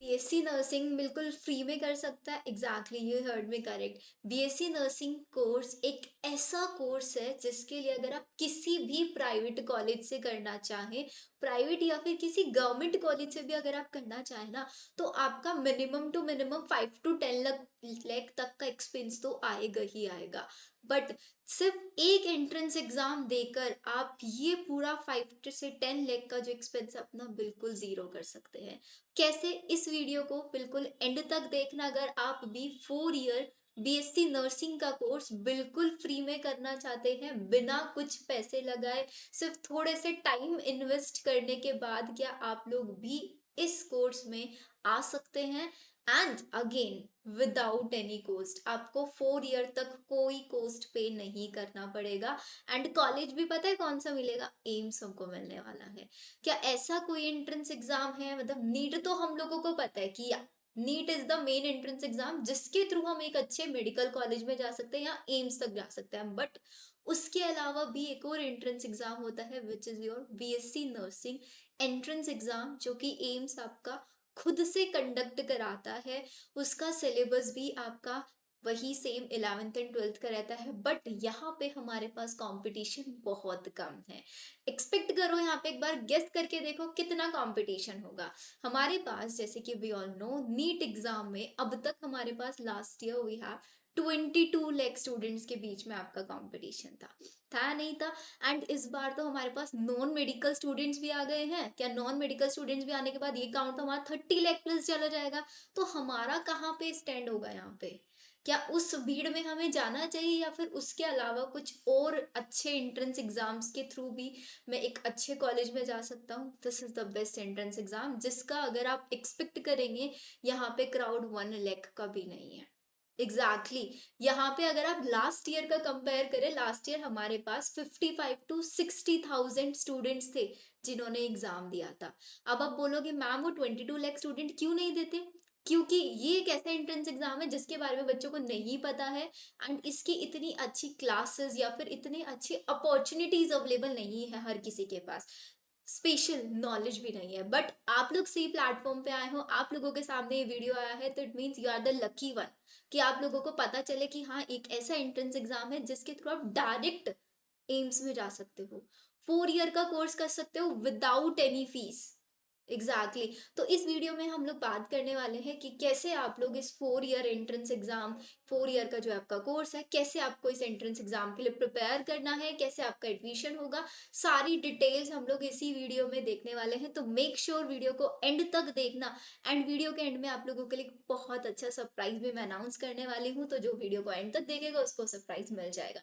BSc nursing बिल्कुल free में कर सकता है। Exactly, you heard me correct. BSc nursing course एक ऐसा कोर्स है जिसके लिए अगर आप किसी भी प्राइवेट कॉलेज से करना चाहें, प्राइवेट या फिर किसी गवर्नमेंट कॉलेज से भी अगर आप करना चाहें ना, तो आपका minimum two minimum 5 to 10 lakh तक का एक्सपेंस तो आएगा ही आएगा। बट सिर्फ एक एंट्रेंस एग्जाम देकर आप ये पूरा 5 से 10 लाख का जो एक्सपेंस अपना बिल्कुल जीरो कर सकते हैं। कैसे? इस वीडियो को बिल्कुल एंड तक देखना अगर आप भी 4 ईयर बीएससी नर्सिंग का कोर्स बिल्कुल फ्री में करना चाहते हैं, बिना कुछ पैसे लगाए, सिर्फ थोड़े से टाइम इन्वेस्ट करने के बाद क्या आप लोग भी इस कोर्स में आ सकते हैं। And again without any cost, आपको 4 ईयर तक कोई कॉस्ट पे नहीं करना पड़ेगा। एंड कॉलेज भी पता है कौन सा मिलेगा? एम्स हमको मिलने वाला है। क्या ऐसा कोई एंट्रेंस एग्जाम है, मतलब नीट तो हम लोगों को पता है कि NEET is the main entrance exam जिसके थ्रू हम एक अच्छे मेडिकल कॉलेज में जा सकते हैं या एम्स तक जा सकते हैं, बट उसके अलावा भी एक और एंट्रेंस एग्जाम होता है विच is your BSc nursing entrance exam, जो कि एम्स आपका खुद से कंडक्ट कराता है। उसका सिलेबस भी आपका वही सेम 11th एंड 12th का रहता है, बट यहाँ पे हमारे पास कंपटीशन बहुत कम है। एक्सपेक्ट करो, यहाँ पे एक बार गेस करके देखो कितना कंपटीशन होगा हमारे पास। जैसे कि we all know, NEET exam में अब तक हमारे पास last year we have 22 lakh students के बीच में आपका कंपटीशन था नहीं था। एंड इस बार तो हमारे पास नॉन मेडिकल स्टूडेंट्स भी आ गए हैं। क्या नॉन मेडिकल स्टूडेंट्स भी आने के बाद ये काउंट तो हमारा 30 लाख प्लस चला जाएगा? तो हमारा कहाँ पे स्टैंड होगा यहाँ पे? क्या उस भीड़ में हमें जाना चाहिए या फिर उसके अलावा कुछ और अच्छे एंट्रेंस एग्जाम्स के थ्रू भी मैं एक अच्छे कॉलेज में जा सकता हूँ? This is the best entrance exam जिसका अगर आप एक्सपेक्ट करेंगे यहाँ पे क्राउड 1 लाख का भी नहीं है। एग्जैक्टली यहाँ पे अगर आप लास्ट ईयर का कंपेयर करें, लास्ट ईयर हमारे पास 55 to 60 थाउजेंड स्टूडेंट्स थे जिन्होंने एग्जाम दिया था। अब आप बोलोगे मैम वो 22 लाख स्टूडेंट क्यों नहीं देते? क्योंकि ये एक ऐसा एंट्रेंस एग्जाम है जिसके बारे में बच्चों को नहीं पता है। एंड इसकी इतनी अच्छी क्लासेस या फिर इतने अच्छी अपॉर्चुनिटीज अवेलेबल नहीं है हर किसी के पास, स्पेशल नॉलेज भी नहीं है। बट आप लोग सही प्लेटफॉर्म पे आए हो, आप लोगों के सामने ये वीडियो आया है, तो it means you are the lucky one कि आप लोगों को पता चले कि हाँ एक ऐसा एंट्रेंस एग्जाम है जिसके थ्रू आप डायरेक्ट एम्स में जा सकते हो, 4 ईयर का कोर्स कर सकते हो विदाउट एनी फीस। एग्जैक्टली तो इस वीडियो में हम लोग बात करने वाले हैं कि कैसे आप लोग इस 4 ईयर एंट्रेंस एग्जाम, 4 ईयर का जो आपका कोर्स है, कैसे आपको इस एंट्रेंस एग्जाम के लिए प्रिपेयर करना है, कैसे आपका एडमिशन होगा, सारी डिटेल्स हम लोग इसी वीडियो में देखने वाले हैं। तो मेक श्योर वीडियो को एंड तक देखना। एंड वीडियो के एंड में आप लोगों के लिए बहुत अच्छा सरप्राइज भी मैं अनाउंस करने वाली हूँ, तो जो वीडियो को एंड तक देखेगा उसको सरप्राइज मिल जाएगा।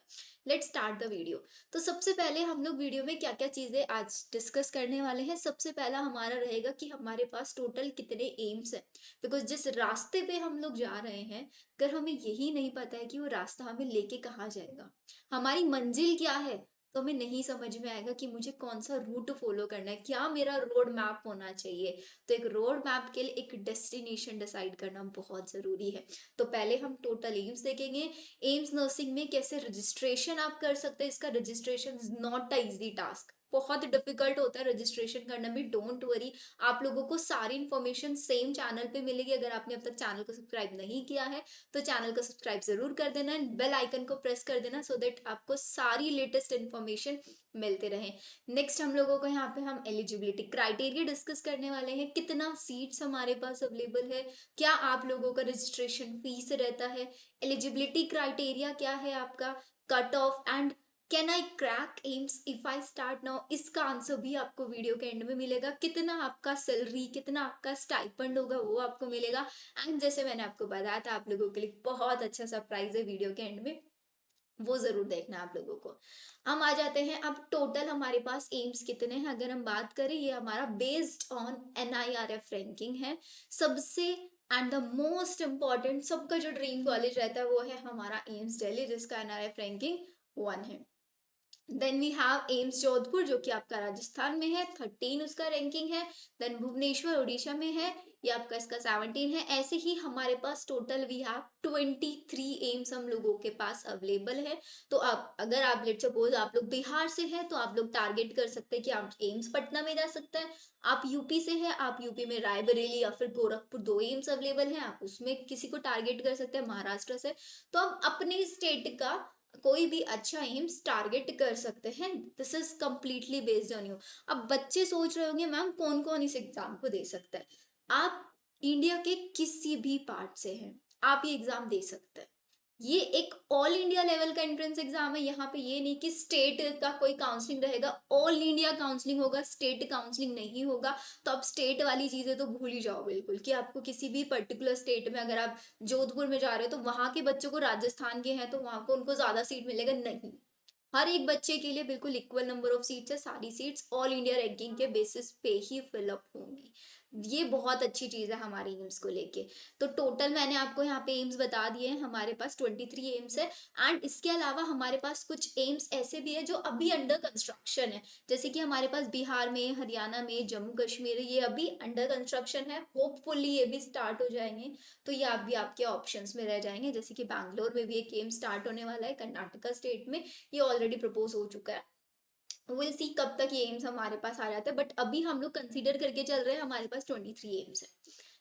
Let's start the video. तो सबसे पहले हम लोग वीडियो में क्या क्या चीजें आज डिस्कस करने वाले हैं, सबसे पहला हमारा रहेगा कि हमारे पास टोटल कितने एम्स हैं। बिकॉज जिस रास्ते पे हम लोग जा रहे हैं, अगर हमें यही नहीं पता है कि वो रास्ता हमें लेके कहाँ जाएगा, हमारी मंजिल क्या है, तो हमें नहीं समझ में आएगा कि मुझे कौन सा रूट फॉलो करना है, क्या मेरा रोड मैप होना चाहिए। तो एक रोड मैप के लिए एक डेस्टिनेशन डिसाइड करना बहुत जरूरी है। तो पहले हम टोटल एम्स देखेंगे। एम्स नर्सिंग में कैसे रजिस्ट्रेशन आप कर सकते हैं, इसका registration is not a easy task, बहुत डिफिकल्ट होता है रजिस्ट्रेशन करना भी। डोंट वरी, आप लोगों को सारी इन्फॉर्मेशन सेम चैनल पे मिलेगी। अगर आपने अब तक चैनल को सब्सक्राइब नहीं किया है तो चैनल को सब्सक्राइब जरूर कर देना एंड बेल आइकन को प्रेस कर देना, सो दैट आपको सारी लेटेस्ट इन्फॉर्मेशन मिलते रहे। नेक्स्ट हम लोगों को यहाँ पे हम एलिजिबिलिटी क्राइटेरिया डिस्कस करने वाले हैं, कितना सीट्स हमारे पास अवेलेबल है, क्या आप लोगों का रजिस्ट्रेशन फीस रहता है, एलिजिबिलिटी क्राइटेरिया क्या है आपका, cut off, and can I crack AIIMS if I start now, इसका आंसर भी आपको वीडियो के एंड में मिलेगा। कितना आपका सैलरी, कितना आपका स्टाइपेंड होगा वो आपको मिलेगा। एंड जैसे मैंने आपको बताया था, आप लोगों के लिए बहुत अच्छा सरप्राइज है वीडियो के एंड में, वो जरूर देखना आप लोगों को। हम आ जाते हैं अब टोटल हमारे पास एम्स कितने हैं अगर हम बात करें। ये हमारा बेस्ड ऑन NIRF रैंकिंग है। सबसे एंड द मोस्ट इम्पॉर्टेंट, सबका जो ड्रीम कॉलेज रहता है वो है हमारा एम्स दिल्ली, जिसका NIRF रैंकिंग 1 है। Then we have AIIMS Jodhpur जो कि आपका राजस्थान में है, 13 उसका रैंकिंग है। देन भुवनेश्वर उड़ीसा में है, ये आपका इसका 17 है। ऐसे ही हमारे पास टोटल वी हैव 23 एम्स हम लोगों के पास अवेलेबल है। तो आप अगर आप लेट सपोज आप लोग बिहार से हैं तो आप लोग टारगेट कर सकते हैं कि आप एम्स पटना में जा सकते हैं। आप यूपी से हैं, आप यूपी में रायबरेली या फिर गोरखपुर 2 एम्स अवेलेबल हैं, आप उसमें किसी को टारगेट कर सकते हैं। महाराष्ट्र से तो हम अपने स्टेट का कोई भी अच्छा एम्स टारगेट कर सकते हैं। This is completely based on you. अब बच्चे सोच रहे होंगे मैम कौन कौन इस एग्जाम को दे सकता है। आप इंडिया के किसी भी पार्ट से हैं, आप ये एग्जाम दे सकते हैं। ये एक ऑल इंडिया लेवल का एंट्रेंस एग्जाम है। यहाँ पे ये नहीं कि स्टेट का कोई काउंसलिंग रहेगा, ऑल इंडिया काउंसलिंग होगा, स्टेट काउंसलिंग नहीं होगा। तो अब स्टेट वाली चीजें तो भूल ही जाओ बिल्कुल, कि आपको किसी भी पर्टिकुलर स्टेट में अगर आप जोधपुर में जा रहे हो तो वहां के बच्चों को, राजस्थान के हैं तो वहां को उनको ज्यादा सीट मिलेगा, नहीं। हर एक बच्चे के लिए बिल्कुल इक्वल नंबर ऑफ सीट्स है। सारी सीट्स ऑल इंडिया रैंकिंग के बेसिस पे ही फिलअप होंगी। ये बहुत अच्छी चीज है हमारे एम्स को लेके। तो टोटल मैंने आपको यहाँ पे एम्स बता दिए हैं, हमारे पास 23 एम्स है। एंड इसके अलावा हमारे पास कुछ एम्स ऐसे भी है जो अभी अंडर कंस्ट्रक्शन है। जैसे कि हमारे पास बिहार में, हरियाणा में, जम्मू कश्मीर, ये अभी अंडर कंस्ट्रक्शन है। होपफुली ये भी स्टार्ट हो जाएंगे, तो ये आप भी आपके ऑप्शंस में रह जाएंगे। जैसे कि बैंगलोर में भी एक एम स्टार्ट होने वाला है, कर्नाटका स्टेट में ये ऑलरेडी प्रपोज हो चुका है। विल सी कब तक ये एम्स हमारे पास आ जाते हैं, बट अभी हम लोग कंसीडर करके चल रहे हैं, हमारे पास 23 एम्स है।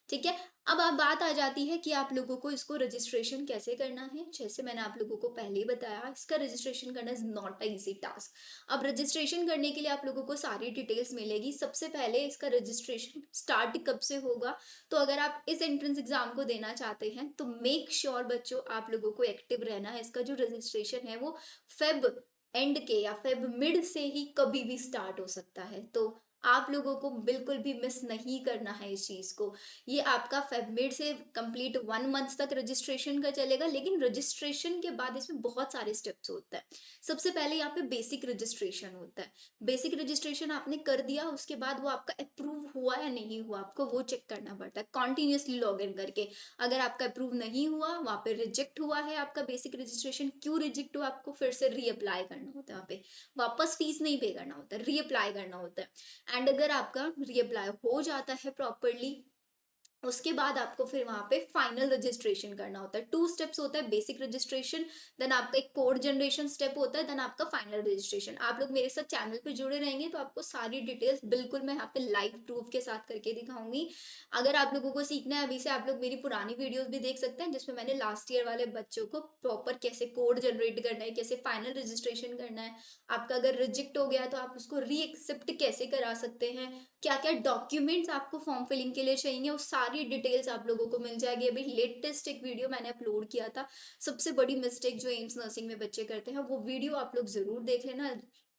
ठीक है। अब बात आ जाती है कि आप लोगों को इसको रजिस्ट्रेशन कैसे करना है। जैसे मैंने आप लोगों को पहले ही बताया, इसका रजिस्ट्रेशन करना is not a easy task. अब रजिस्ट्रेशन करने के लिए आप लोगों को सारी डिटेल्स मिलेगी। सबसे पहले इसका रजिस्ट्रेशन स्टार्ट कब से होगा, तो अगर आप इस एंट्रेंस एग्जाम को देना चाहते हैं तो मेक श्योर बच्चों आप लोगों को एक्टिव रहना है। इसका जो रजिस्ट्रेशन है वो फेब एंड के या फेब मिड से ही कभी भी स्टार्ट हो सकता है। तो आप लोगों को बिल्कुल भी मिस नहीं करना है इस चीज को। ये आपका फेब मिड से कंप्लीट 1 मंथ तक रजिस्ट्रेशन का चलेगा, लेकिन रजिस्ट्रेशन के बाद इसमें बहुत सारे स्टेप्स होते हैं। सबसे पहले यहाँ पे बेसिक रजिस्ट्रेशन होता है। बेसिक रजिस्ट्रेशन आपने कर दिया, उसके बाद वो आपका अप्रूव हुआ या नहीं हुआ आपको वो चेक करना पड़ता है कॉन्टिन्यूसली लॉग इन करके। अगर आपका अप्रूव नहीं हुआ, वहां पे रिजेक्ट हुआ है आपका बेसिक रजिस्ट्रेशन, क्यों रिजेक्ट हुआ, आपको फिर से रीअप्लाई करना होता है। वहाँ पे वापस फीस नहीं पे करना होता है, रीअप्लाई करना होता है। एंड अगर आपका रीअप्लाई हो जाता है प्रॉपरली, उसके बाद आपको फिर वहां पे फाइनल रजिस्ट्रेशन करना होता है। 2 स्टेप्स होता है, बेसिक रजिस्ट्रेशन, देन आपका एक कोड जनरेशन स्टेप होता है, देन आपका फाइनल रजिस्ट्रेशन। आप लोग मेरे साथ चैनल पे जुड़े रहेंगे तो आपको सारी डिटेल्स बिल्कुल मैं यहाँ पे लाइव प्रूफ के साथ करके दिखाऊंगी। अगर आप लोगों को सीखना है अभी से, आप लोग मेरी पुरानी वीडियोस भी देख सकते हैं, जिसमें मैंने लास्ट ईयर वाले बच्चों को प्रॉपर कैसे कोड जनरेट करना है, कैसे फाइनल रजिस्ट्रेशन करना है। आपका अगर रिजेक्ट हो गया तो आप उसको री एक्सेप्ट कैसे करा सकते हैं, क्या क्या डॉक्यूमेंट्स आपको फॉर्म फिलिंग के लिए चाहिए, वो सारी डिटेल्स आप लोगों को मिल जाएगी। अभी लेटेस्ट एक वीडियो मैंने अपलोड किया था, सबसे बड़ी मिस्टेक जो एम्स नर्सिंग में बच्चे करते हैं, वो वीडियो आप लोग जरूर देख लेना।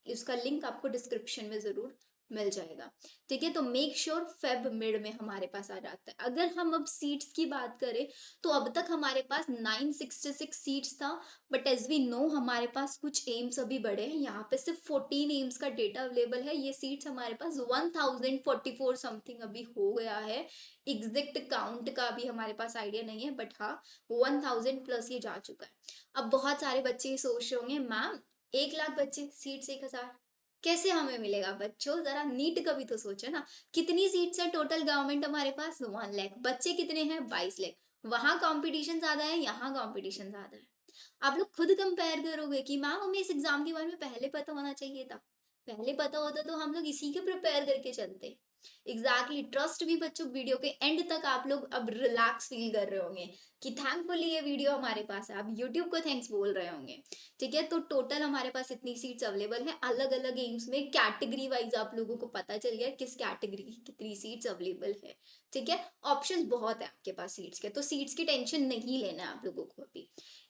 इसका लिंक आपको डिस्क्रिप्शन में जरूर मिल जाएगा। ठीक है। तो मेक श्योर फेब मिड में हमारे पास आ जाता है। अगर हम अब सीट्स की बात करें तो अब तक हमारे पास 966 सीट्स था, बट एज वी नो हमारे पास कुछ एम्स अभी बढ़े हैं। यहाँ पे सिर्फ 14 एम्स का डेटा अवेलेबल है। ये सीट्स हमारे पास 1044 समथिंग अभी हो गया है। एग्जैक्ट काउंट का भी हमारे पास आइडिया नहीं है, बट हाँ 1000 प्लस ये जा चुका है। अब बहुत सारे बच्चे ये सोच रहे होंगे मैम 1 लाख बच्चे, सीट्स 1000 कैसे हमें मिलेगा। बच्चों जरा नीट का भी तो सोचो ना, कितनी सीट्स है टोटल गवर्नमेंट हमारे पास 1 लाख, बच्चे कितने हैं 22 लाख। वहां कंपटीशन ज्यादा है, यहाँ कंपटीशन ज्यादा है। आप लोग खुद कंपेयर करोगे कि मैम हमें इस एग्जाम के बारे में पहले पता होना चाहिए था। पहले पता होता तो हम लोग इसी के प्रिपेयर करके चलते। एग्जैक्टली ट्रस्ट भी बच्चों, वीडियो के एंड तक आप लोग अब रिलैक्स फील कर रहे होंगे कि थैंकफुली ये वीडियो हमारे पास है। आप यूट्यूब को थैंक्स बोल रहे होंगे। ठीक है। तो टोटल हमारे पास इतनी सीट्स अवेलेबल है, अलग अलग एम्स में कैटेगरी वाइज आप लोगों को पता चल गया किस कैटेगरी की कितनी सीट्स अवेलेबल है। ठीक है। ऑप्शंस बहुत है आपके पास सीट्स के, तो सीट्स की टेंशन नहीं लेना है आप लोगों को अभी।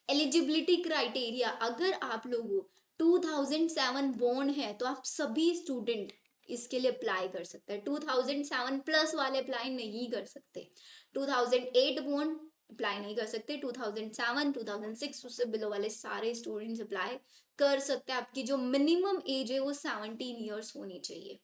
एलिजिबिलिटी क्राइटेरिया, अगर आप लोगों 2007 बोर्न है तो आप सभी स्टूडेंट इसके लिए अप्लाई कर सकते हैं। 2007 प्लस वाले अप्लाई नहीं कर सकते। 2008 बोर्न अप्लाई नहीं कर सकते। 2007 2006 उससे बिलो वाले सारे स्टूडेंट्स अप्लाई कर सकते हैं। आपकी जो मिनिमम एज है वो 17 ईयर्स होनी चाहिए।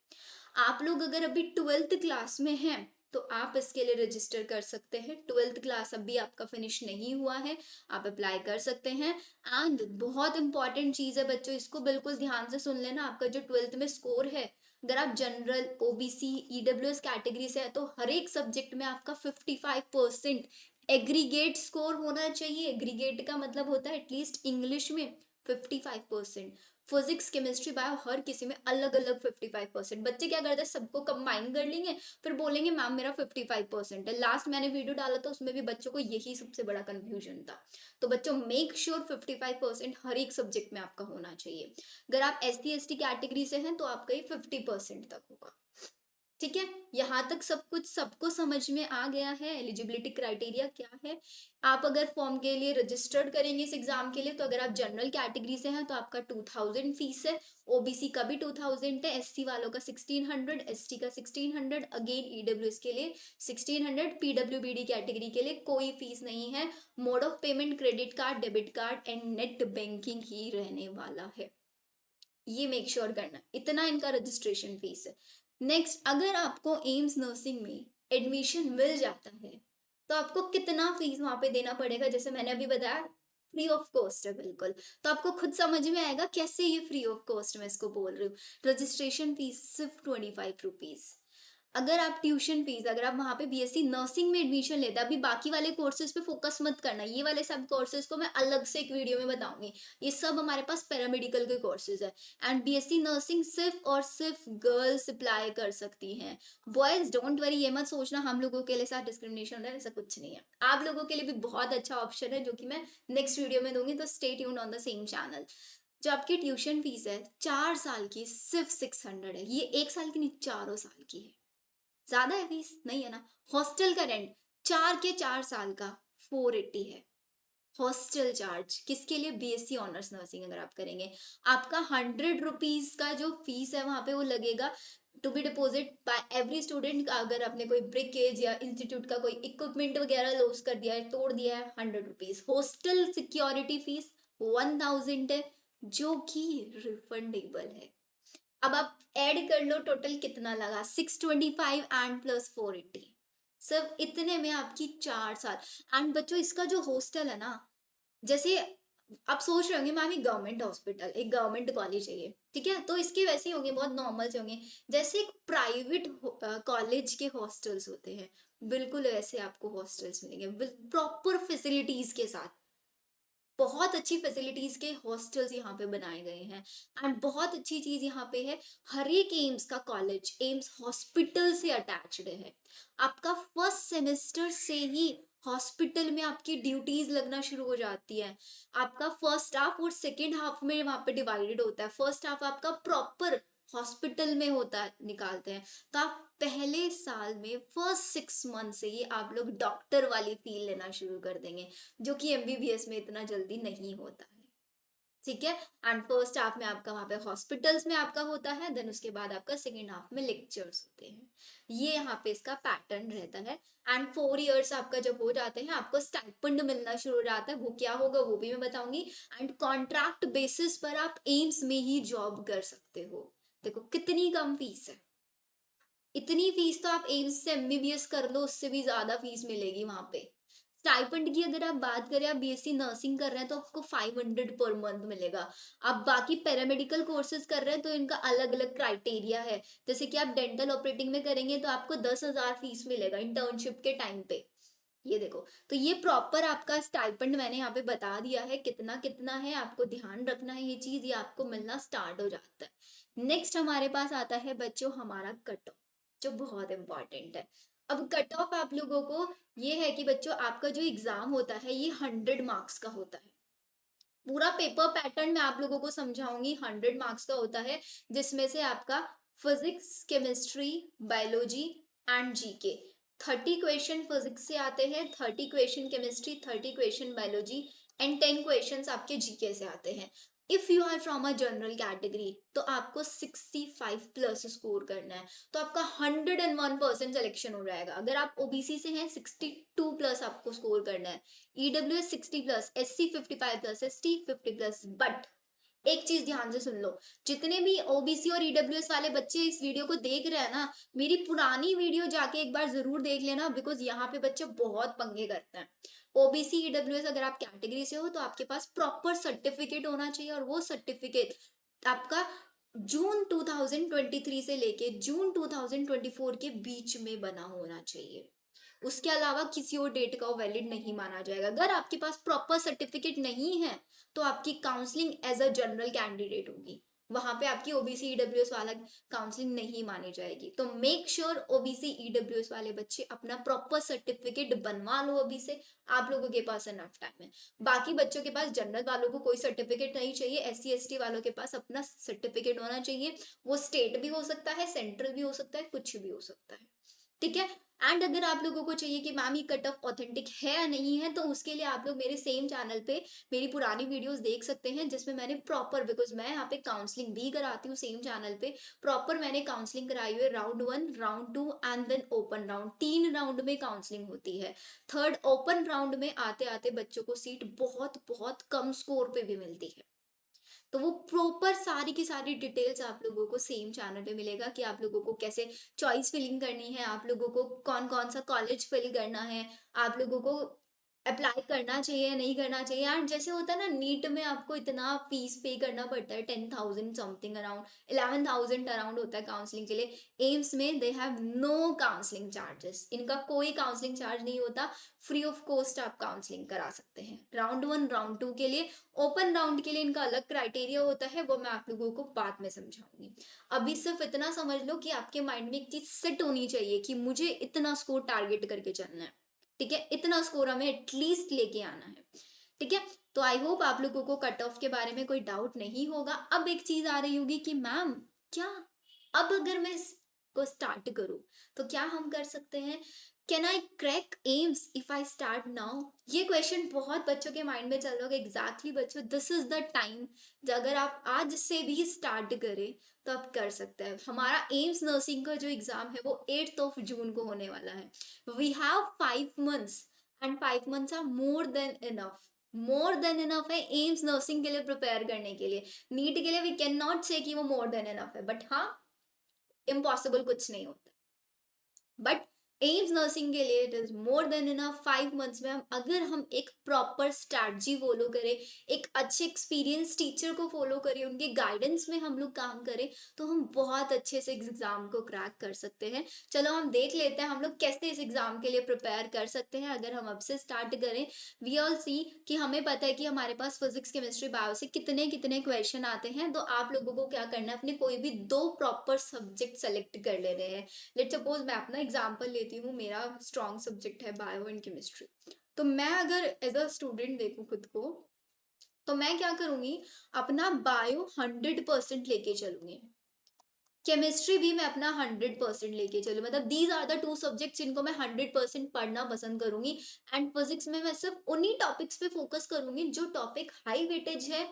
आप लोग अगर अभी 12th क्लास में हैं तो आप इसके लिए रजिस्टर कर सकते हैं। 12th क्लास अभी आपका फिनिश नहीं हुआ है, आप अप्लाई कर सकते हैं। एंड बहुत इंपॉर्टेंट चीज है बच्चों, इसको बिल्कुल ध्यान से सुन लेना। आपका जो 12th में स्कोर है अगर आप जनरल, ओबीसी, ईडब्ल्यूएस कैटेगरी से है तो हर एक सब्जेक्ट में आपका 55% एग्रीगेट स्कोर होना चाहिए। एग्रीगेट का मतलब होता है एटलीस्ट इंग्लिश में 55%, फिजिक्स, केमिस्ट्री, बायो हर किसी में अलग अलग 55%। बच्चे क्या करते हैं, सबको कंबाइन कर लेंगे, फिर बोलेंगे मैम मेरा 55% है। लास्ट मैंने वीडियो डाला था उसमें भी बच्चों को यही सबसे बड़ा कंफ्यूजन था। तो बच्चों मेक श्योर 55% हर एक सब्जेक्ट में आपका होना चाहिए। अगर आप SC ST कैटेगरी से हैं तो आपका ये 50% तक होगा। ठीक है, यहाँ तक सब कुछ सबको समझ में आ गया है। एलिजिबिलिटी क्राइटेरिया क्या है। आप अगर फॉर्म के लिए रजिस्टर्ड करेंगे इस एग्जाम के लिए, तो अगर आप जनरल कैटेगरी से हैं तो आपका 2000 फीस है, ओबीसी का भी 2000 है, एससी वालों का 1600, एसटी का 1600, अगेन ईडब्ल्यूएस के लिए 1600, पीडब्ल्यूबीडी कैटेगरी के लिए कोई फीस नहीं है। Mode of payment credit card, debit card and net banking ही रहने वाला है, ये मेक श्योर करना। इतना इनका रजिस्ट्रेशन फीस है। नेक्स्ट, अगर आपको एम्स नर्सिंग में एडमिशन मिल जाता है तो आपको कितना फीस वहां पे देना पड़ेगा, जैसे मैंने अभी बताया फ्री ऑफ कॉस्ट है बिल्कुल। तो आपको खुद समझ में आएगा कैसे ये फ्री ऑफ कॉस्ट मैं इसको बोल रही हूँ। रजिस्ट्रेशन फीस सिर्फ 25 रुपीज। अगर आप ट्यूशन फीस, अगर आप वहां पे बीएससी नर्सिंग में एडमिशन लेते हैं, अभी बाकी वाले कोर्सेज पे फोकस मत करना, ये वाले सब कोर्सेज को मैं अलग से एक वीडियो में बताऊंगी। ये सब हमारे पास पैरामेडिकल के कोर्सेज है। एंड बीएससी नर्सिंग सिर्फ और सिर्फ गर्ल्स अप्लाई कर सकती हैं। बॉयज डोंट वरी, ये मत सोचना हम लोगों के लिए साथ डिस्क्रिमिनेशन हो रहा है, ऐसा कुछ नहीं है। आप लोगों के लिए भी बहुत अच्छा ऑप्शन है जो कि मैं नेक्स्ट वीडियो में दूंगी, तो stay tuned on the same channel. जो आपकी ट्यूशन फीस है 4 साल की सिर्फ 600 है, ये 1 साल की नहीं 4 साल की है। ज्यादा है फीस नहीं है ना। हॉस्टल का रेंट 4 के 4 साल का 480 है। हॉस्टल चार्ज किसके लिए, बीएससी ऑनर्स नर्सिंग अगर आप करेंगे, आपका 100 रुपीज का जो फीस है वहां पे वो लगेगा to be deposit by every student. अगर आपने कोई ब्रिकेज या इंस्टीट्यूट का कोई इक्विपमेंट वगैरह लॉस कर दिया है, तोड़ दिया है, 100 रुपीज। हॉस्टल सिक्योरिटी फीस 1000 है जो कि रिफंडेबल है। अब आप ऐड कर लो टोटल कितना लगा, 625 एंड प्लस 480, सिर्फ इतने में आपकी 4 साल। एंड बच्चों इसका जो हॉस्टल है ना, जैसे आप सोच रहे होंगे मैम एक गवर्नमेंट हॉस्पिटल, एक गवर्नमेंट कॉलेज है ये, ठीक है, तो इसके वैसे ही होंगे, बहुत नॉर्मल से होंगे जैसे एक प्राइवेट कॉलेज के हॉस्टल्स होते हैं, बिल्कुल वैसे आपको हॉस्टल्स मिलेंगे प्रॉपर फैसिलिटीज के साथ। बहुत अच्छी फैसिलिटीज के हॉस्टल्स यहाँ पे बनाए गए हैं। एंड बहुत अच्छी चीज यहाँ पे है, हर एक एम्स का कॉलेज एम्स हॉस्पिटल से अटैच्ड है। आपका फर्स्ट सेमेस्टर से ही हॉस्पिटल में आपकी ड्यूटीज लगना शुरू हो जाती है। आपका फर्स्ट हाफ और सेकेंड हाफ में वहां पे डिवाइडेड होता है। फर्स्ट हाफ आपका प्रॉपर हॉस्पिटल में होता है, निकालते हैं। तो आप पहले साल में फर्स्ट 6 मंथ से ही आप लोग डॉक्टर वाली फील लेना शुरू कर देंगे, जो कि एमबीबीएस में इतना जल्दी नहीं होता है। ठीक है। एंड फर्स्ट हाफ में आपका वहां पे हॉस्पिटल्स में आपका होता है, देन उसके बाद आपका सेकेंड हाफ में लेक्चर्स होते हैं। ये यहाँ पे इसका पैटर्न रहता है। एंड 4 इयर्स आपका जब हो जाते हैं आपको स्टाइपेंड मिलना शुरू हो जाता है, वो क्या होगा वो भी मैं बताऊंगी। एंड कॉन्ट्रैक्ट बेसिस पर आप एम्स में ही जॉब कर सकते हो। देखो कितनी कम फीस है, इतनी फीस तो आप एम्स से एमबीबीएस कर लो उससे भी ज्यादा फीस मिलेगी वहां पे। स्टाइपेंड की अगर आप बात करें, आप बीएससी नर्सिंग कर रहे हैं तो आपको 500 पर मंथ मिलेगा। आप बाकी पैरामेडिकल कोर्सेज कर रहे हैं तो इनका अलग अलग क्राइटेरिया है। जैसे कि आप डेंटल ऑपरेटिंग में करेंगे तो आपको 10,000 फीस मिलेगा इंटर्नशिप के टाइम पे। ये देखो, तो ये प्रॉपर आपका स्टाइपेंड मैंने यहाँ पे बता दिया है कितना कितना है, आपको ध्यान रखना है ये चीज, ये आपको मिलना स्टार्ट हो जाता है। नेक्स्ट हमारे पास आता है बच्चों हमारा कट ऑफ, जो बहुत इंपॉर्टेंट है। अब कट ऑफ आप लोगों को ये है कि बच्चों आपका जो एग्जाम होता है ये 100 मार्क्स का होता है। पूरा पेपर पैटर्न मैं आप लोगों को समझाऊंगी, 100 मार्क्स का होता है, जिसमें से आपका physics, chemistry, biology and GK 30 question physics से आते हैं, 30 question chemistry, 30 question biology and 10 question आपके जीके से आते हैं। If you are from a general category तो आपको 65 प्लस स्कोर करना है, तो आपका 101% सिलेक्शन हो जाएगा। अगर आप ओबीसी से हैं 62 प्लस आपको स्कोर करना है, EWS 60 plus, SC 55 plus, ST 50 plus. But एक चीज ध्यान से सुन लो, जितने भी ओबीसी और ईडब्ल्यूएस वाले बच्चे इस वीडियो को देख रहे हैं ना, मेरी पुरानी वीडियो जाके एक बार जरूर देख लेना, बिकॉज यहाँ पे बच्चे बहुत पंगे करते हैं। ओबीसी ईडब्ल्यूएस अगर आप कैटेगरी से हो तो आपके पास प्रॉपर सर्टिफिकेट होना चाहिए, और वो सर्टिफिकेट आपका जून 2023 से लेके जून 2024 के बीच में बना होना चाहिए। उसके अलावा किसी और डेट का वो वैलिड नहीं माना जाएगा। अगर आपके पास प्रॉपर सर्टिफिकेट नहीं है तो आपकी counselling as a general candidate होगी, वहां पे आपकी ओबीसी ईडब्ल्यूएस वाला काउंसलिंग नहीं मानी जाएगी। तो मेक श्योर ओबीसी ईडब्ल्यूएस वाले बच्चे अपना प्रॉपर सर्टिफिकेट बनवा लो अभी से, आप लोगों के पास एनफ टाइम है। बाकी बच्चों के पास, जनरल वालों को कोई सर्टिफिकेट नहीं चाहिए, एससी एसटी वालों के पास अपना सर्टिफिकेट होना चाहिए। वो स्टेट भी हो सकता है, सेंट्रल भी हो सकता है, कुछ भी हो सकता है, ठीक है। एंड अगर आप लोगों को चाहिए कि मैम ये कट ऑफ ऑथेंटिक है या नहीं है, तो उसके लिए आप लोग मेरे सेम चैनल पे मेरी पुरानी वीडियोस देख सकते हैं, जिसमें मैंने प्रॉपर, बिकॉज मैं यहाँ पे काउंसलिंग भी कराती हूँ सेम चैनल पे, प्रॉपर मैंने काउंसलिंग कराई हुई है। Round 1, round 2 and then open round, 3 round में काउंसलिंग होती है। थर्ड ओपन राउंड में आते आते बच्चों को सीट बहुत बहुत कम स्कोर पे भी मिलती है। तो वो प्रॉपर सारी की सारी डिटेल्स आप लोगों को सेम चैनल पे मिलेगा कि आप लोगों को कैसे चॉइस फिलिंग करनी है, आप लोगों को कौन कौन सा कॉलेज फिल करना है, आप लोगों को अप्लाई करना चाहिए नहीं करना चाहिए। एंड जैसे होता है ना, नीट में आपको इतना फीस पे करना पड़ता है, 10,000 समथिंग, अराउंड 11,000 अराउंड होता है काउंसलिंग के लिए। एम्स में they have no counselling charges, इनका कोई काउंसलिंग चार्ज नहीं होता, फ्री ऑफ कॉस्ट आप काउंसलिंग करा सकते हैं राउंड 1 राउंड 2 के लिए। ओपन राउंड के लिए इनका अलग क्राइटेरिया होता है, वो मैं आप लोगों को बाद में समझाऊंगी। अभी सिर्फ इतना समझ लो कि आपके माइंड में एक चीज सेट होनी चाहिए कि मुझे इतना स्कोर टारगेट करके चलना है, ठीक है, इतना स्कोर हमें एटलीस्ट लेके आना है, ठीक है। तो आई होप आप लोगों को कट ऑफ के बारे में कोई डाउट नहीं होगा। अब एक चीज आ रही होगी कि मैम क्या, अब अगर मैं इसको स्टार्ट करूं तो क्या हम कर सकते हैं, can I crack AIIMS if I start now? ये क्वेश्चन बहुत बच्चों के माइंड में चल रहा होगा। एग्जैक्टली बच्चों, दिस इज द टाइम, अगर आप आज से भी स्टार्ट करें तो आप कर सकते हैं। हमारा एम्स नर्सिंग का जो एग्जाम है वो 8th ऑफ जून को होने वाला है। We have 5 months and 5 months are more than enough, more than enough है एम्स नर्सिंग के लिए प्रिपेयर करने के लिए। नीट के लिए वी कैन नॉट से कि वो मोर देन इनफ है, बट हाँ, इम्पॉसिबल कुछ नहीं होता, बट एम्स नर्सिंग के लिए it is more than enough. 5 months में हम, अगर हम एक प्रॉपर स्ट्रैटेजी फॉलो करें, एक अच्छे एक्सपीरियंस टीचर को फॉलो करें, उनके गाइडेंस में हम लोग काम करें, तो हम बहुत अच्छे से इस एग्जाम को क्रैक कर सकते हैं। चलो हम देख लेते हैं हम लोग कैसे इस एग्जाम के लिए प्रिपेयर कर सकते हैं अगर हम अब से स्टार्ट करें। वी ऑल सी कि हमें पता है कि हमारे पास फिजिक्स केमिस्ट्री बायो से कितने कितने क्वेश्चन आते हैं। तो आप लोगों को क्या करना है, अपने कोई भी 2 प्रॉपर सब्जेक्ट सेलेक्ट कर लेने हैं। लेट सपोज मैं अपना एग्जांपल लेती हूँ, मेरा स्ट्रॉन्ग सब्जेक्ट है बायो एंड केमिस्ट्री। तो मैं अगर एज अ स्टूडेंट देखूँ खुद को, तो मैं क्या करूंगी, अपना बायो 100% लेके चलूंगी, केमिस्ट्री भी मैं अपना 100% लेके चलूँ, मतलब दीज आर द 2 सब्जेक्ट्स जिनको मैं 100% पढ़ना पसंद करूंगी। एंड फिजिक्स में मैं सिर्फ उन्हीं टॉपिक्स पे फोकस करूंगी जो टॉपिक हाई वेटेज है,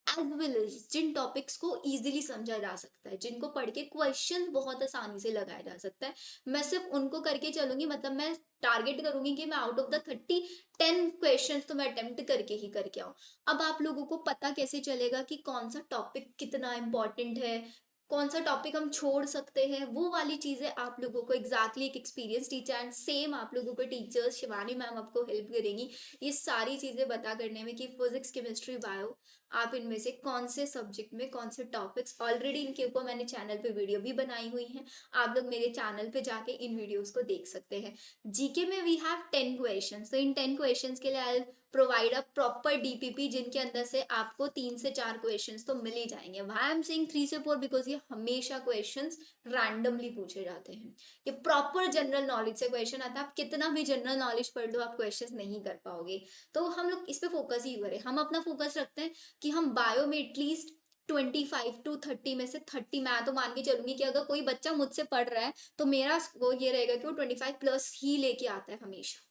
एज वेल एज जिन टॉपिक्स को इजीली समझा जा सकता है, जिनको पढ़ के क्वेश्चन बहुत आसानी से लगाया जा सकता है, मैं सिर्फ उनको करके चलूंगी। मतलब मैं टारगेट करूंगी कि मैं आउट ऑफ द 30 10 क्वेश्चन तो मैं अटेम्प्ट करके ही करके आऊँ। अब आप लोगों को पता कैसे चलेगा कि कौन सा टॉपिक कितना इंपॉर्टेंट है, कौन सा टॉपिक हम छोड़ सकते हैं, वो वाली चीजें आप लोगों को एग्जैक्टली एक एक्सपीरियंस टीचर एंड सेम आप लोगों को टीचर्स शिवानी मैम आपको हेल्प करेंगी ये सारी चीजें बता करने में कि फिजिक्स केमिस्ट्री बायो आप इनमें से कौन से सब्जेक्ट में कौन से टॉपिक्स, ऑलरेडी इनके ऊपर मैंने चैनल पे वीडियो भी बनाई हुई है, आप लोग मेरे चैनल पे जाके इन वीडियोस को देख सकते हैं। जीके में वी हैव 10 क्वेश्चन, तो इन 10 क्वेश्चन के लिए I provide a proper DPP जिनके अंदर से आपको 3 से 4 क्वेश्चंस तो मिल ही जाएंगे। व्हाई आई एम सेइंग 3 से 4, बिकॉज ये हमेशा क्वेश्चंस रैंडमली पूछे जाते हैं, ये प्रॉपर जनरल नॉलेज से क्वेश्चन आता है। आप कितना भी जनरल नॉलेज पढ़ लो, आप क्वेश्चंस नहीं कर पाओगे। तो हम लोग इस पे फोकस ही करें, हम अपना फोकस रखते हैं कि हम बायो में एटलीस्ट 25 to 30 में से 30, मैं तो मान के चलूंगी कि अगर कोई बच्चा मुझसे पढ़ रहा है तो मेरा वो ये रहेगा कि वो 25+ ही लेके आता है हमेशा।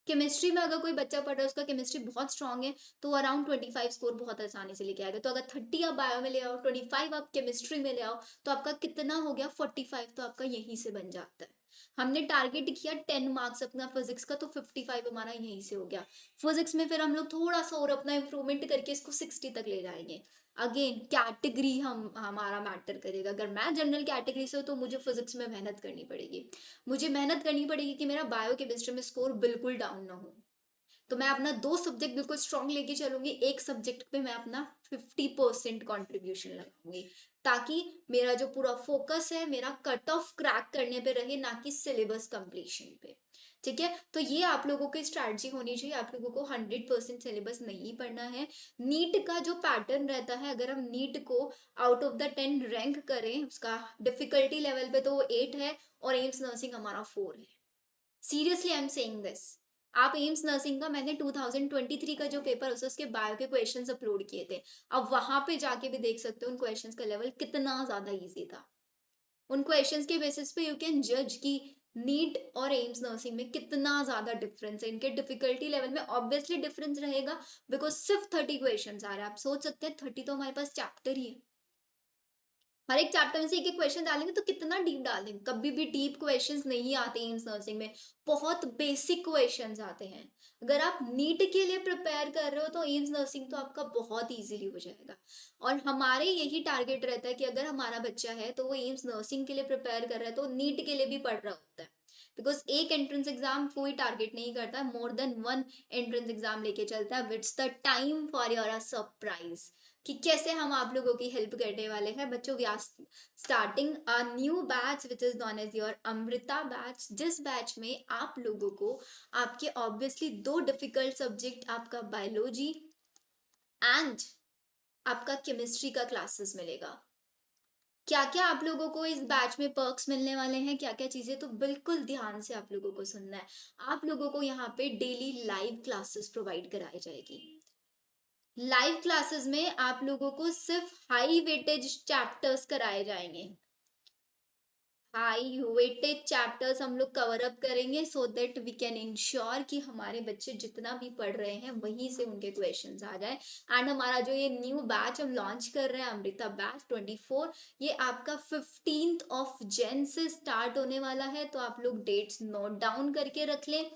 केमिस्ट्री में अगर कोई बच्चा पढ़ रहा है, उसका केमिस्ट्री बहुत स्ट्रांग है, तो अराउंड 25 स्कोर बहुत आसानी से लेके आएगा। तो अगर 30 आप बायो में ले आओ, 25 आप केमिस्ट्री में ले आओ, तो आपका कितना हो गया, 45 तो आपका यहीं से बन जाता है। हमने टारगेट किया 10 मार्क्स अपना फिजिक्स का, तो 55 हमारा यहीं से हो गया। फिजिक्स में फिर हम लोग थोड़ा सा और अपना इंप्रूवमेंट करके इसको 60 तक ले जाएंगे। अगेन कैटेगरी हम हमारा मैटर करेगा, अगर मैं जनरल कैटेगरी से हूँ तो मुझे फिजिक्स में मेहनत करनी पड़ेगी, मुझे मेहनत करनी पड़ेगी कि मेरा बायो केमिस्ट्री में स्कोर बिल्कुल डाउन ना हो। तो मैं अपना 2 सब्जेक्ट बिल्कुल स्ट्रॉन्ग लेके चलूंगी, एक सब्जेक्ट पे मैं अपना 50% कंट्रीब्यूशन लगाऊंगी, ताकि मेरा जो पूरा फोकस है मेरा कट ऑफ क्रैक करने पे रहे, ना कि सिलेबस कंप्लीशन पे। ठीक है, तो ये आप लोगों की स्ट्रैटेजी होनी चाहिए। आप लोगों को 100% सिलेबस नहीं पढ़ना है। नीट का जो पैटर्न रहता है, अगर हम नीट को आउट ऑफ द 10 रैंक करें, उसका डिफिकल्टी लेवल पे, तो वो 8 है और एम्स नर्सिंग हमारा 4 है। Seriously I am saying this. आप एम्स नर्सिंग का, मैंने 2023 का जो पेपर उसके बायो के क्वेश्चंस अपलोड किए थे, अब वहां पे जाके भी देख सकते हो उन क्वेश्चंस का लेवल कितना ज्यादा इजी था। उन क्वेश्चंस के बेसिस पे यू कैन जज कि नीट और एम्स नर्सिंग में कितना ज्यादा डिफरेंस है, इनके डिफिकल्टी लेवल में ऑब्वियसली डिफरेंस रहेगा, बिकॉज सिर्फ 30 क्वेश्चंस आ रहे हैं। आप सोच सकते हैं 30 तो हमारे पास चैप्टर ही है, हर एक चैप्टर में से एक एक क्वेश्चन डालेंगे तो कितना डीप डालेंगे। कभी भी डीप क्वेश्चंस नहीं आते एम्स नर्सिंग में, बहुत बेसिक क्वेश्चंस आते हैं। अगर आप नीट के लिए प्रिपेयर कर रहे हो तो एम्स नर्सिंग तो आपका बहुत इजीली हो जाएगा। और हमारे यही टारगेट रहता है कि अगर हमारा बच्चा है तो वो एम्स नर्सिंग के लिए प्रिपेयर कर रहा है तो नीट के लिए भी पढ़ रहा होता है, बिकॉज एक एंट्रेंस एग्जाम कोई टारगेट नहीं करता, more than one entrance exam लेके चलता है। It's the time for your surprise कि कैसे हम आप लोगों की हेल्प करने वाले हैं बच्चों। We are starting a new batch which is known as your Amrita batch, जिस बैच में आप लोगों को आपके ऑब्वियसली 2 डिफिकल्ट सब्जेक्ट, आपका बायोलॉजी एंड आपका केमिस्ट्री का क्लासेस मिलेगा। क्या क्या आप लोगों को इस बैच में पर्क्स मिलने वाले हैं, क्या क्या चीजें, तो बिल्कुल ध्यान से आप लोगों को सुनना है। आप लोगों को यहाँ पे डेली लाइव क्लासेस प्रोवाइड कराई जाएगी। लाइव क्लासेस में आप लोगों को सिर्फ हाई वेटेज चैप्टर्स कराए जाएंगे। हाई वेटेज चैप्टर्स हम लोग कवर अप करेंगे, so that we can ensure कि हमारे बच्चे जितना भी पढ़ रहे हैं वहीं से उनके क्वेश्चंस आ जाए। एंड हमारा जो ये न्यू बैच हम लॉन्च कर रहे हैं, अमृता बैच 24, ये आपका 15th ऑफ जैन से स्टार्ट होने वाला है। तो आप लोग डेट्स नोट डाउन करके रख लें।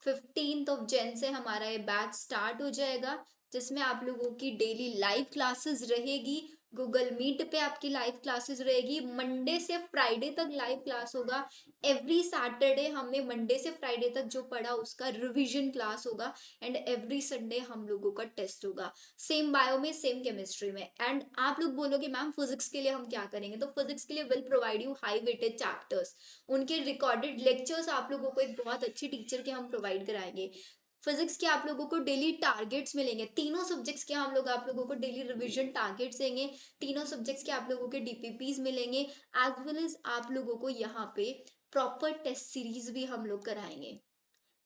15th ऑफ जैन से हमारा ये बैच स्टार्ट हो जाएगा, जिसमें आप लोगों की डेली लाइव क्लासेस रहेगी। गूगल मीट पे आपकी लाइव क्लासेस रहेगी, मंडे से फ्राइडे तक लाइव क्लास होगा। एवरी सैटरडे हमने मंडे से फ्राइडे तक जो पढ़ा उसका रिवीजन क्लास होगा। एंड एवरी संडे हम लोगों का टेस्ट होगा, सेम बायो में, सेम केमिस्ट्री में। एंड आप लोग बोलोगे मैम फिजिक्स के लिए हम क्या करेंगे, तो फिजिक्स के लिए will provide you high weighted chapters, उनके रिकॉर्डेड लेक्चर्स आप लोगों को एक बहुत अच्छी टीचर के हम प्रोवाइड कराएंगे। फिजिक्स के आप लोगों को डेली टारगेट्स मिलेंगे, तीनों सब्जेक्ट्स के हम लोग आप लोगों को डेली रिवीजन टारगेट्स देंगे। तीनों सब्जेक्ट्स के आप लोगों के डीपीपीज मिलेंगे, एज वेल एज आप लोगों को यहाँ पे प्रॉपर टेस्ट सीरीज भी हम लोग कराएंगे,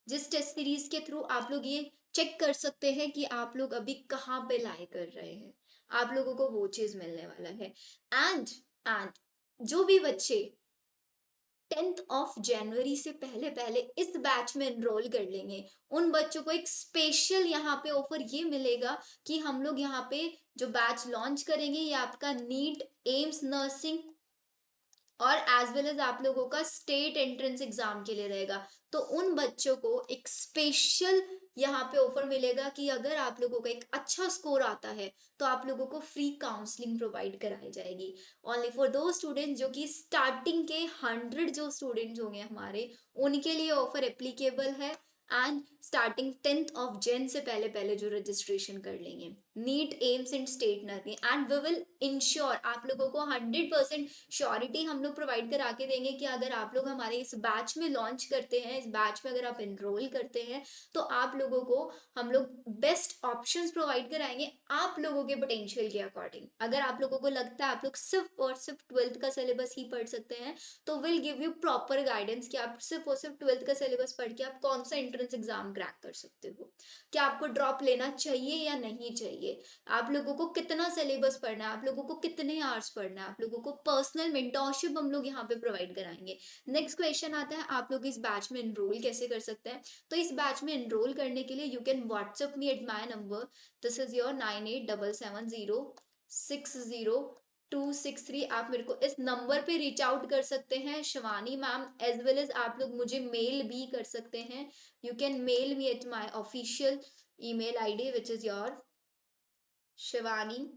जिस टेस्ट सीरीज के थ्रू आप लोग ये चेक कर सकते हैं कि आप लोग अभी कहाँ पे लाई कर रहे हैं। आप लोगों को वो चीज मिलने वाला है। एंड जो भी बच्चे 10th ऑफ जनवरी से पहले पहले इस बैच में एनरोल कर लेंगे, उन बच्चों को एक स्पेशल यहाँ पे ऑफर ये मिलेगा कि हम लोग यहाँ पे जो बैच लॉन्च करेंगे ये आपका नीट, एम्स नर्सिंग और एज वेल एज आप लोगों का स्टेट एंट्रेंस एग्जाम के लिए रहेगा। तो उन बच्चों को एक स्पेशल यहाँ पे ऑफर मिलेगा कि अगर आप लोगों का एक अच्छा स्कोर आता है तो आप लोगों को फ्री काउंसलिंग प्रोवाइड कराई जाएगी, ओनली फॉर दो स्टूडेंट्स जो कि स्टार्टिंग के 100 जो स्टूडेंट्स होंगे हमारे, उनके लिए ऑफर एप्लीकेबल है। And starting 10th of Jan से पहले पहले जो रजिस्ट्रेशन कर लेंगे, NEET, AIIMS and state nursing, and we will ensure आप लोगों को 100% श्योरिटी हम लोग प्रोवाइड करा के देंगे कि अगर आप लोग हमारे इस बैच में लॉन्च करते हैं, इस बैच में अगर आप एनरोल करते हैं, तो आप लोगों को हम लोग बेस्ट ऑप्शंस प्रोवाइड कराएंगे आप लोगों के पोटेंशियल के अकॉर्डिंग। अगर आप लोगों को लगता है आप लोग सिर्फ और सिर्फ 12th का सिलेबस ही पढ़ सकते हैं, तो will give you proper guidance कि आप सिर्फ और सिर्फ 12th का सिलेबस पढ़ के आप कौन सा एंट्रेंस एग्जाम क्रैक कर सकते हो, क्या आपको ड्रॉप लेना चाहिए या नहीं चाहिए, आप लोगों को कितना सिलेबस पढ़ना है, आप लोगों को कितने आवर्स पढ़ना है, आप लोगों को पर्सनल मेंटोरशिप हम लोग यहाँ पे प्रोवाइड कराएंगे। नेक्स्ट क्वेश्चन आता है आप लोग इस बैच में एनरोल कैसे कर सकते हैं। तो इस बैच में एनरोल करने के लिए you can WhatsApp me at my number, this is your 9877060263। आप मेरे को इस नंबर पे रीच आउट कर सकते हैं, Shivani ma'am, as well as आप लोग मुझे मेल भी कर सकते हैं। You can mail me at my official email ID which is your Shivani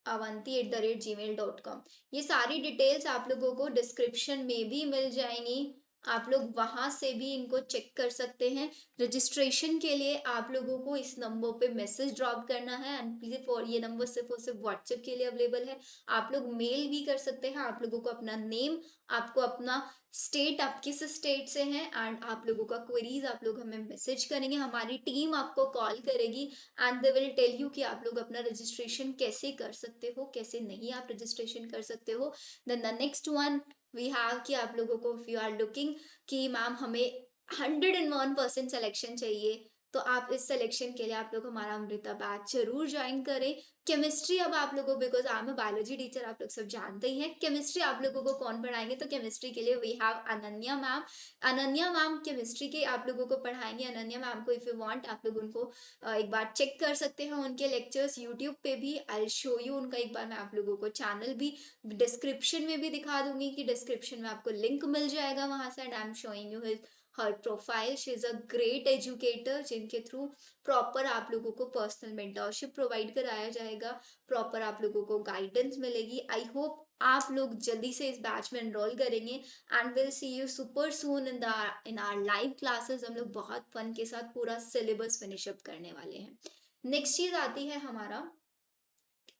avanti@gmail.com। ये सारी डिटेल्स आप लोगों को डिस्क्रिप्शन में भी मिल जाएंगी। आप लोग वहां से भी इनको चेक कर सकते हैं। रजिस्ट्रेशन के लिए आप लोगों को इस नंबर पे मैसेज ड्रॉप करना है, एंड प्लीज फॉर ये नंबर सिर्फ और सिर्फ व्हाट्सएप के लिए अवेलेबल है। आप लोग मेल भी कर सकते हैं, आप लोगों को अपना नेम, आपको अपना स्टेट, आप किस स्टेट से हैं, एंड आप लोगों का क्वेरीज आप लोग हमें मैसेज करेंगे, हमारी टीम आपको कॉल करेगी and they will tell you कि आप लोग अपना रजिस्ट्रेशन कैसे कर सकते हो, कैसे नहीं आप रजिस्ट्रेशन कर सकते हो। Then the next one we have कि आप लोगों को इफ यू आर लुकिंग कि मैम हमें 101% सिलेक्शन चाहिए, तो आप इस सिलेक्शन के लिए आप लोग हमारा अमृता बैच जरूर ज्वाइन करें। केमिस्ट्री अब आप लोगों, because I am a biology teacher, आप लोग सब जानते ही हैं केमिस्ट्री आप लोगों को कौन पढ़ाएंगे, तो केमिस्ट्री के लिए we have Ananya ma'am. Ananya ma'am chemistry के आप लोगों को पढ़ाएंगे। अनन्या मैम को इफ यू वांट आप लोग उनको एक बार चेक कर सकते हैं, उनके लेक्चर्स यूट्यूब पे भी, आई शो यू उनका एक बार मैं आप लोगों को चैनल भी डिस्क्रिप्शन में भी दिखा दूंगी, कि डिस्क्रिप्शन में आपको लिंक मिल जाएगा वहां से, and I am showing you his her profile. She is a great educator, जिनके थ्रू प्रॉपर आप लोगों को पर्सनल मेंटरशिप प्रोवाइड कराया जाएगा, प्रॉपर आप लोगों को गाइडेंस मिलेगी। आई होप आप लोग जल्दी से इस बैच में एनरोल करेंगे, and will see you super soon in our live classes. हम लोग बहुत फन के साथ पूरा सिलेबस फिनिश अप करने वाले हैं। नेक्स्ट चीज आती है हमारा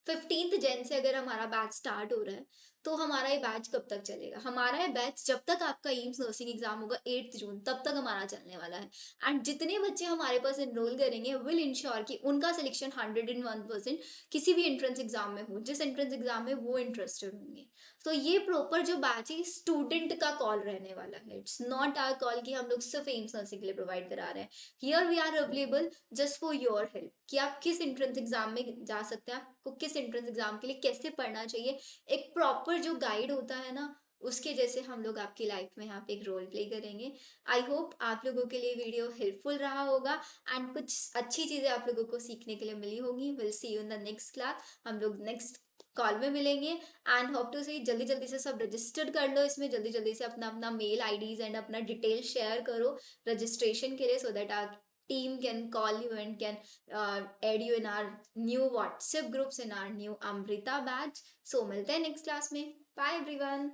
15 जन से अगर हमारा बैच स्टार्ट हो रहा है, तो हमारा ये बैच कब तक चलेगा? हमारा ये बैच जब तक आपका एम्स नर्सिंग एग्जाम होगा 8 जून, तब तक हमारा चलने वाला है। एंड जितने बच्चे हमारे पास एनरोल करेंगे विल इंश्योर कि उनका सिलेक्शन 101% किसी भी एंट्रेंस एग्जाम में हो, जिस एंट्रेंस एग्जाम में वो इंटरेस्टेड होंगे। तो ये प्रॉपर जो बैच है स्टूडेंट का कॉल रहने वाला है, इट्स नॉट आवर कॉल कि हम लोग सिर्फ एम्स नर्सिंग के लिए प्रोवाइड करा रहे हैं। Here we are available just for your help, कि आप किस एंट्रेंस एग्जाम में जा सकते हैं, आपको किस एंट्रेंस एग्जाम के लिए कैसे पढ़ना चाहिए, एक प्रॉपर जो गाइड होता है ना, उसके जैसे हम लोग आपकी लाइफ में यहाँ पे एक रोल प्ले करेंगे। आई होप आप लोगों के लिए वीडियो हेल्पफुल रहा होगा, एंड कुछ अच्छी चीजें आप लोगों को सीखने के लिए मिली होंगी। Will see you in the next class, हम लोग नेक्स्ट कॉल में मिलेंगे, एंड होप टू सी जल्दी जल्दी से सब रजिस्टर कर लो इसमें, जल्दी जल्दी से अपना अपना मेल आईडीज एंड अपना डिटेल शेयर करो रजिस्ट्रेशन के लिए, so that our team can call you and can add you in our new WhatsApp groups in our new Amrita batch. So मिलते हैं नेक्स्ट क्लास में। Bye everyone.